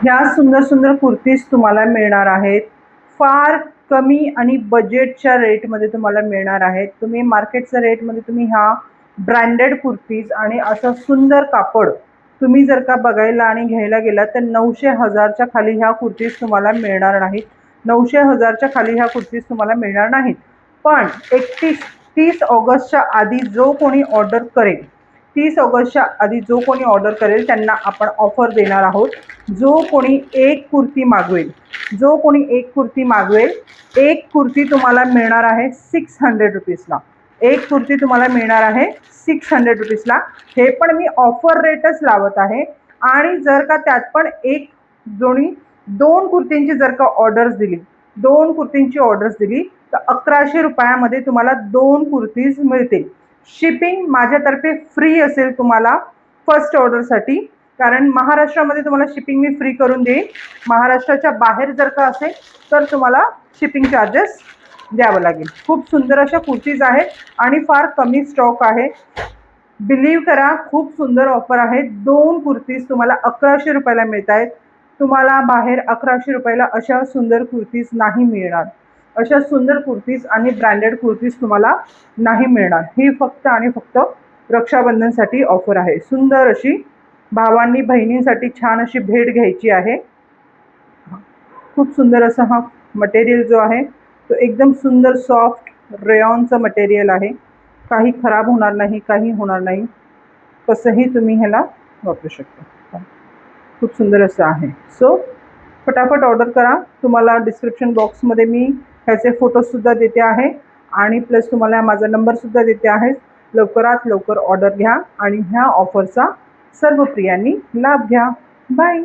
ह्या सुंदर सुंदर कुर्तीज तुम्हाला मिळणार आहेत. फार कमी आणि बजेटच्या रेटमध्ये तुम्हाला मिळणार आहेत. तुम्ही मार्केटच्या रेटमध्ये तुम्ही ह्या ब्रँडेड कुर्तीज आणि असं सुंदर कापड तुम्ही जर का बघायला आणि घ्यायला गेला तर 900-1000च्या खाली ह्या कुर्तीज तुम्हाला मिळणार नाहीत. 900-1000च्या खाली ह्या कुर्तीज तुम्हाला मिळणार नाहीत. पण 30 ऑगस्टच्या आधी जो कोणी ऑर्डर करेल, 30 ऑगस्टच्या आधी जो कोणी ऑर्डर करेल त्यांना आपण ऑफर देणार आहोत. जो कोणी एक कुर्ती मागवेल, एक कुर्ती तुम्हाला मिळणार आहे 600 रुपीजला. एक कुर्ती तुम्हाला मिळणार आहे 600 रुपीजला. हे पण मी ऑफर रेटच लावत आहे. आणि जर का त्यात पण एक जोडी 2 कुर्तींची जर का ऑर्डर्स दिली, 2 कुर्तींची ऑर्डर्स दिली तर 1100 रुपयामध्ये तुम्हाला 2 कुर्तीज मिळतील. शिपिंग माझ्यातर्फे फ्री असेल तुम्हाला फर्स्ट ऑर्डरसाठी, कारण महाराष्ट्रामध्ये तुम्हाला शिपिंग मी फ्री करून देईन. महाराष्ट्राच्या बाहेर जर का असेल तर तुम्हाला शिपिंग चार्जेस द्यावं लागेल. खूप सुंदर अशा कुर्तीज आहेत आणि फार कमी स्टॉक आहे. बिलीव्ह करा, खूप सुंदर ऑफर आहे. 2 कुर्तीज तुम्हाला 1100 रुपयाला मिळत आहेत. तुम्हाला बाहेर 1100 रुपयाला अशा सुंदर कुर्तीज नाही मिळणार. अशा सुंदर कुर्तीज आणि ब्रँडेड कुर्तीज तुम्हाला नाही मिळणार. ही फक्त आणि फक्त रक्षाबंधनसाठी ऑफर आहे. सुंदर अशी भावांनी बहिणींसाठी छान अशी भेट घ्यायची आहे. खूप सुंदर असा हा मटेरियल जो आहे तो एकदम सुंदर सॉफ्ट रेयॉनचं मटेरियल आहे. काही खराब होणार नाही, काही होणार नाही. कसंही तुम्ही ह्याला वापरू शकता. खूप सुंदर असं आहे. सो फटाफट ऑर्डर करा. तुम्हाला डिस्क्रिप्शन बॉक्समध्ये मी ह्याचे फोटोसुद्धा देते आहे आणि प्लस तुम्हाला माझा नंबरसुद्धा देते आहे. लवकरात लवकर ऑर्डर घ्या आणि ह्या ऑफरचा सर्व प्रियांनी लाभ घ्या. बाय.